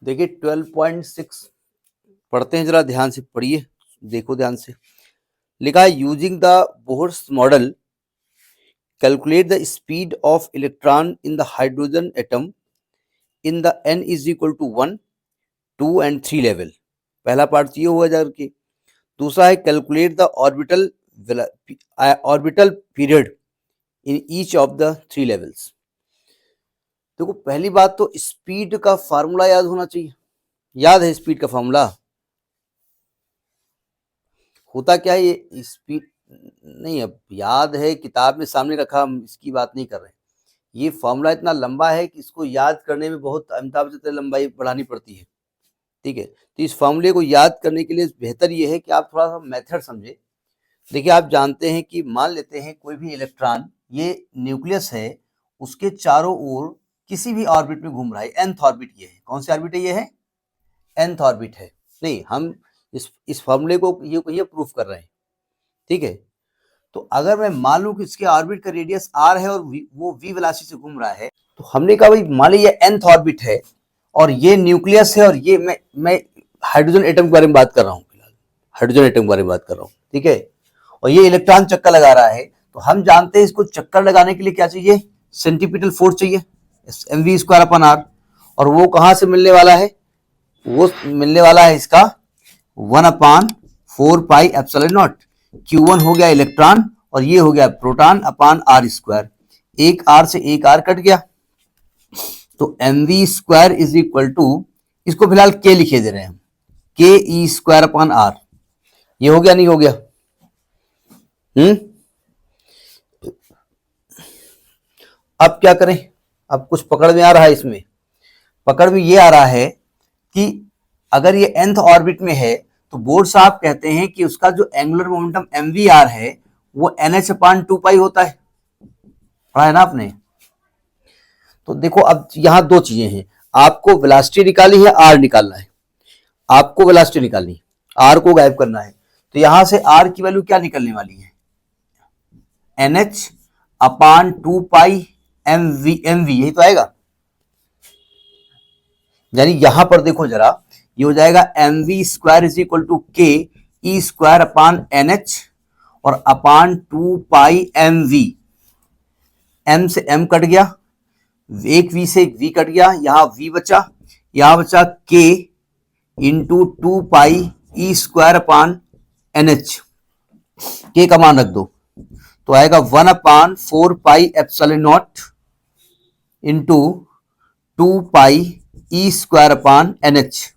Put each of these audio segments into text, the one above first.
देखिए 12.6 पढ़ते हैं, जरा ध्यान से पढ़िए, देखो ध्यान से। लिखा है using the Bohr's model calculate the speed of electron in the hydrogen atom in the n is equal to 1, 2 and 3 level. पहला पार्ट ये हुआ जाकर। दूसरा है calculate the orbital period in each of the 3 levels. देखो पहली बात तो स्पीड का फार्मूला याद होना चाहिए। याद है स्पीड का फार्मूला? होता क्या है ये स्पीड? नहीं, अब याद है, किताब में सामने रखा, हम इसकी बात नहीं कर रहे हैं। ये फॉर्मूला इतना लंबा है कि इसको याद करने में बहुत अमिताभ से लंबाई बढ़ानी पड़ती है। ठीक है, तो इस फॉर्मूले को याद करने के लिए बेहतर ये है कि आप थोड़ा सा मेथड समझे। देखिए आप जानते हैं कि मान लेते हैं कोई भी इलेक्ट्रॉन, ये न्यूक्लियस है, उसके चारों ओर किसी भी ऑर्बिट में घूम रहा है। nth ऑर्बिट ये है। कौन सी ऑर्बिट है? ये है nth ऑर्बिट है। नहीं, हम इस फॉर्मूले को ये प्रूफ कर रहे हैं। ठीक है, तो अगर मैं मान लूं कि इसके ऑर्बिट का रेडियस r है और वो v वेलोसिटी से घूम रहा है, तो हमने कहा भाई मान लीजिए nth ऑर्बिट है और ये न्यूक्लियस है और ये मैं हाइड्रोजन एटम के बारे में बात कर रहा हूँ। फिलहाल हाइड्रोजन एटम के बारे में बात कर रहा हूँ। ठीक है, और ये इलेक्ट्रॉन चक्कर लगा रहा है, तो हम जानते हैं इसको चक्कर लगाने के लिए क्या चाहिए? सेंट्रीपिटल फोर्स चाहिए, mv²/r। और वो कहां से मिलने वाला है? वो मिलने वाला है इसका 1/4πε0। Q1 हो गया इलेक्ट्रॉन और ये हो गया प्रोटॉन अपान r²। एक r से एक r कट गया, तो mv² इज इक्वल टू, इसको फिलहाल k लिखे दे रहे हैं हम, ke²/r। ये हो गया नहीं हो गया? अब क्या करें? अब कुछ पकड़ में आ रहा है इसमें। पकड़ में ये आ रहा है कि अगर ये nth ऑर्बिट में है तो बोर्ड साहब कहते हैं कि उसका जो एंगुलर मोमेंटम mvr है वो nh/2π होता है। पढ़ा है ना आपने? तो देखो अब यहां दो चीजें हैं, आपको वेलोसिटी निकाली है, r निकालना है। आपको वेलोसिटी निकालनी, r को गायब करना है। तो यहां से r की वैल्यू क्या निकलने वाली है? nh/2π mv, यही तो आएगा। यानी यहां पर देखो जरा, ये हो जाएगा mv² is equal to ke² और अपान 2π mv। m से m कट गया, एक v से एक v कट गया, यहां v बचा, यहां बचा k इंटू 2πe²/nh। k का मान रख दो, तो आएगा 1/4πε0 इंटू 2πe²/nh।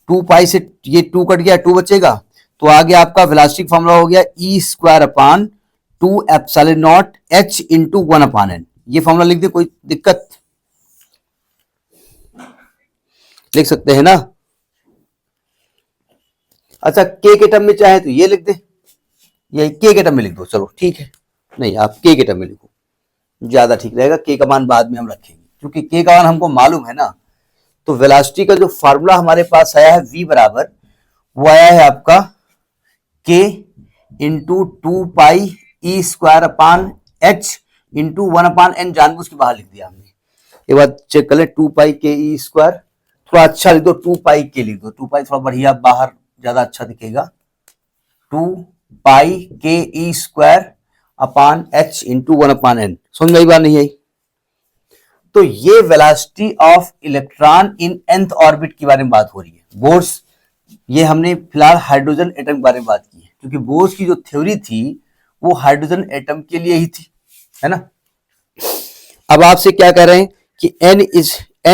2π से ये 2 कट गया, 2 बचेगा, तो आगे आपका वेलोसिटी फॉर्मूला हो गया e²/2ε0h इंटू 1/n। ये फॉर्मूला लिख दे, कोई दिक्कत? लिख सकते हैं ना? अच्छा, के टर्म में चाहे तो ये लिख दे, ये के टर्म में लिख दो, चलो ठीक है। नहीं, आप के टर्म में लिखो, ज्यादा ठीक रहेगा। के का मान बाद में हम रखेंगे, क्योंकि के का मान हमको मालूम है ना। तो वेलोसिटी का जो फार्मूला हमारे पास आया है v बराबर, वो आया है आपका k into 2πe²/h into 1/n। जानबूझ के बाहर लिख दिया हमने। एक बार चेक कर ले, 2πke², थोड़ा अच्छा लिख दो, 2πk लिख दो, 2π थोड़ा बढ़िया बाहर ज्यादा अच्छा दिखेगा। 2πke²/h into 1/n। समझ में आई बात नहीं आई? तो ये velocity of electron in nth orbit के बारे में बात हो रही है। बोर्स, ये हमने फिलहाल हाइड्रोजन एटम के बारे में बात की है, क्योंकि बोर्स की जो थ्योरी थी वो हाइड्रोजन एटम के लिए ही थी, है ना। अब आपसे क्या कह रहे हैं कि n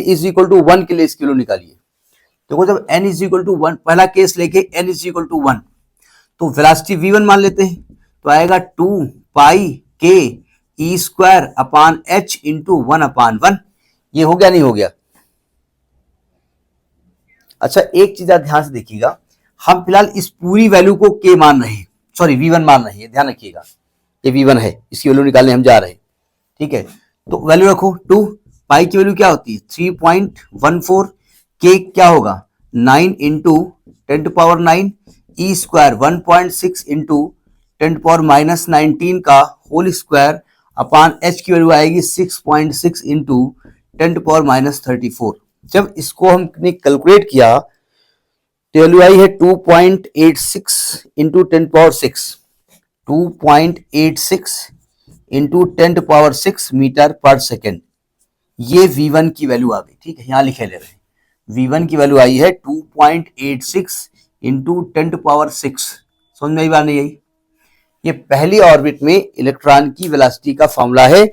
इज इक्वल टू 1 के लिए इसकी वैल्यू निकालिए। देखो जब n इज इक्वल टू 1, पहला केस लेके n इज इक्वल टू 1, तो वेलोसिटी v1 मान लेते हैं, तो आएगा 2πke²/h इंटू 1/1। ये हो गया नहीं हो गया? अच्छा, एक चीज आप ध्यान से देखिएगा, हम फिलहाल इस पूरी वैल्यू को k मान रहे हैं, सॉरी v1 मान रहे हैं, ध्यान रखिएगा। ये v1 है, इसकी वैल्यू निकालने हम जा रहे हैं। ठीक है, तो वैल्यू रखो 2, पाई की वैल्यू क्या होती है? 3.14, k क्या होगा? 9 इंटू 10⁻9, e² 1.6 इंटू 10⁻−19 का होल स्क्वायर अपान h की वैल्यू आएगी 6.6 इंटू 10⁻34। जब इसको हमने कैलकुलेट किया तो वैल्यू आई है 2.86 into 10 power 6, 2.86 into 10 power 6 metre per second. ये V1 की वैल्यू आ गई। ठीक है, यहां लिखे ले रहे हैं, V1 की वैल्यू आई है 2.86 इंटू 10 पावर 6। समझ में आई बात नहीं आई? ये पहली ऑर्बिट में इलेक्ट्रॉन की वेलोसिटी का फॉर्मूला है।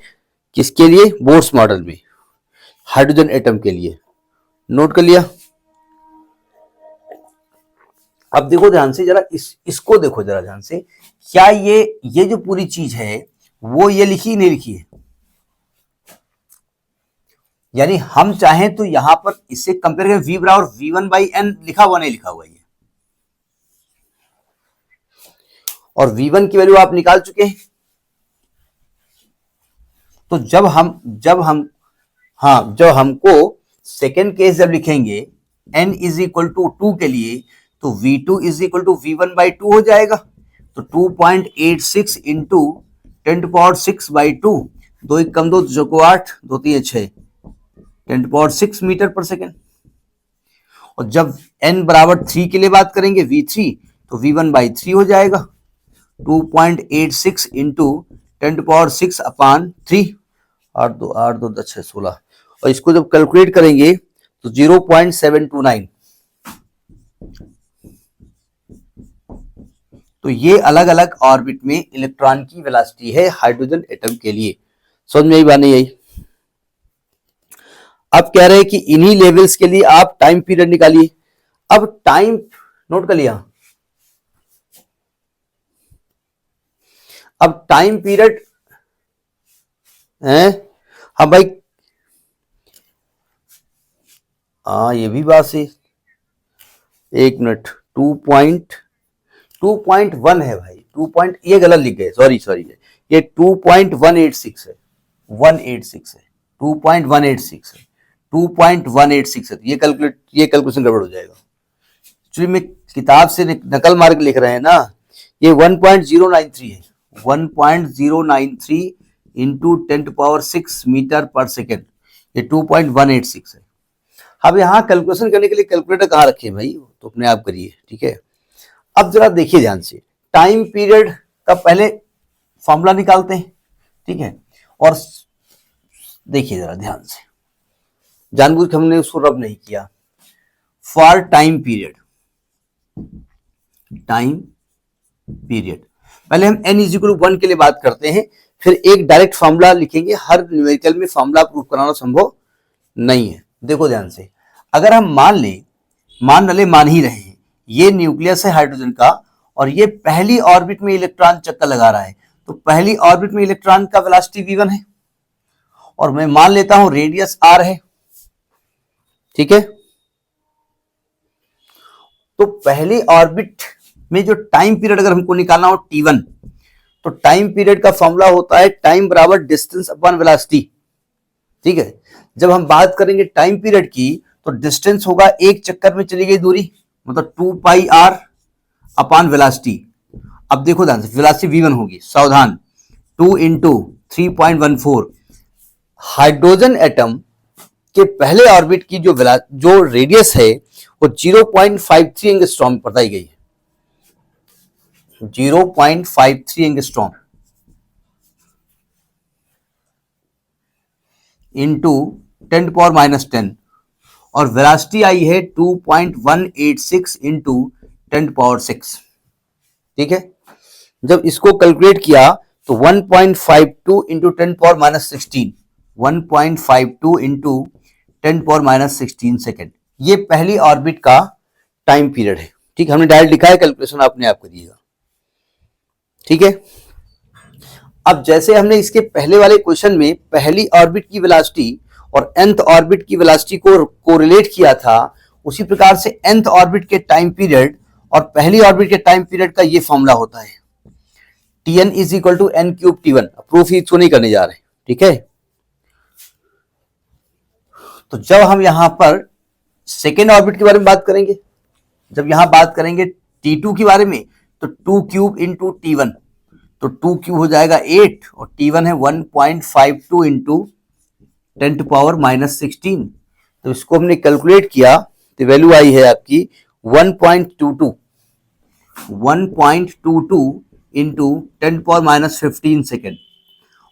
किसके लिए? बोर्स मॉडल में, हाइड्रोजन एटम के लिए। नोट कर लिया? अब देखो ध्यान से जरा, इसको देखो जरा ध्यान से। क्या ये जो पूरी चीज है वो ये लिखी नहीं लिखी है? यानी हम चाहें तो यहां पर इससे कंपेयर करें, V बराबर V1/n लिखा हुआ नहीं लिखा हुआ ये, और V1 की वैल्यू आप निकाल चुके हैं। तो जब हमको सेकेंड केस जब लिखेंगे n इज इक्वल टू 2 के लिए, तो V2 is equal to V1/2 हो जाएगा। तो 2.86 इंटू 10 पावर 6/2, 2 1 कम 2 को 8, 2 3 6, 10 पावर 6 मीटर पर सेकेंड। और जब n बराबर 3 के लिए बात करेंगे V3, तो V1/3 हो जाएगा, 2.86 इंटू 10 पावर 6/3, 8 2 10 6 16। और इसको जब कैलकुलेट करेंगे तो 0.729। तो ये अलग अलग ऑर्बिट में इलेक्ट्रॉन की वेलोसिटी है हाइड्रोजन एटम के लिए। समझ में आई बात नहीं आई? अब कह रहे हैं कि इन्हीं लेवल्स के लिए आप टाइम पीरियड निकालिए। अब टाइम नोट कर लिया? अब टाइम पीरियड है, हाँ भाई, हाँ ये भी बात सही। 1 मिनट, 2.1 है भाई, ये गलत लिख गए, सॉरी, ये 2.186 है, 186 है, 2.186 है, 2.186 है। ये कैलकुलेशन गड़बड़ हो जाएगा। एक्चुअली में किताब से नकल मार के लिख रहे हैं ना, ये 1.093 है, 1.093 into 10 power 6 metre per second, ये 2.186 है। अब यहाँ कैलकुलेशन करने के लिए कैलकुलेटर कहाँ रखे भाई, तो अपने आप करिए। ठीक है, अब जरा देखिए ध्यान से, टाइम पीरियड का पहले फॉर्मूला निकालते हैं। ठीक है, और देखिए जरा ध्यान से, जानबूझ के हमने उसको रब नहीं किया। फॉर टाइम पीरियड, पहले हम n इज इक्वल टू 1 के लिए बात करते हैं, फिर एक डायरेक्ट फॉर्मूला लिखेंगे। हर न्यूमेरिकल में फॉर्मूला प्रूफ कराना संभव नहीं है। देखो ध्यान से, अगर हम मान ही रहे हैं, ये न्यूक्लियस है हाइड्रोजन का, और ये पहली ऑर्बिट में इलेक्ट्रॉन चक्कर लगा रहा है, तो पहली ऑर्बिट में इलेक्ट्रॉन का वेलोसिटी v1 है, और मैं मान लेता हूं रेडियस r है। ठीक है, तो पहली ऑर्बिट में जो टाइम पीरियड अगर हमको निकालना हो t1, तो टाइम पीरियड का फॉर्मूला होता है टाइम बराबर डिस्टेंस अपॉन वेलोसिटी। ठीक है, जब हम बात करेंगे टाइम पीरियड की, तो डिस्टेंस होगा एक चक्कर में चली गई दूरी, मतलब 2πr अपॉन वेलोसिटी। अब देखो ध्यान से, वेलोसिटी v1 होगी, सावधान, 2 इंटू 3.14। हाइड्रोजन एटम के पहले ऑर्बिट की जो रेडियस है वो 0.53 एंगस्ट्रॉम बताई गई है, 0.53 एंगस्ट्रॉम इंटू 10 पावर -10, और वेलोसिटी आई है 2.186 इंटू 10 पावर 6। ठीक है, जब इसको कैलकुलेट किया तो 1.52 इंटू 10 पावर -16, 1.52 इंटू 10 पावर-16 सेकेंड, ये पहली ऑर्बिट का टाइम पीरियड है। ठीक है, हमने डायरेक्ट लिखा है, कैलकुलेशन अपने आप करिएगा। ठीक है, अब जैसे हमने इसके पहले वाले क्वेश्चन में पहली ऑर्बिट की वेलोसिटी और nth ऑर्बिट की वेलोसिटी को कोरिलेट किया था, उसी प्रकार से nth ऑर्बिट के टाइम पीरियड और पहली ऑर्बिट के टाइम पीरियड का ये फॉर्मूला होता है, Tn is equal to n³ T1। Proof इसको नहीं करने जा रहे। ठीक है, तो जब हम यहां पर सेकेंड ऑर्बिट के बारे में बात करेंगे, जब यहां बात करेंगे T2 के बारे में, तो 2³ इंटू T1, तो 2³ हो जाएगा 8, और T1 है 1.52 इंटू 10 पावर -16, तो इसको हमने कैलकुलेट किया तो वैल्यू आई है आपकी 1.22 इंटू 10⁻15 सेकेंड।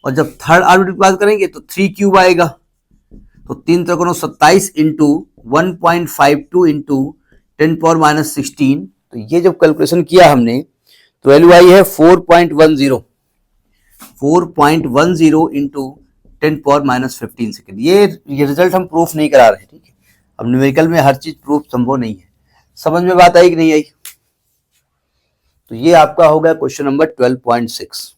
और जब थर्ड आर्बिट्रेट की बात करेंगे तो 3 क्यूब आएगा, तो 3 त्रिकोणों 27 इंटू 1.52 इंटू 10⁻16। तो ये जब कैलकुलेशन किया हमने तो वैल्यू आई है 4.10 इंटू 10⁻15 सेकेंड। ये रिजल्ट हम प्रूफ नहीं करा रहे, ठीक है। अब न्यूमेरिकल में हर चीज प्रूफ संभव नहीं है। समझ में बात आई कि नहीं आई? तो ये आपका हो गया क्वेश्चन नंबर 12.6।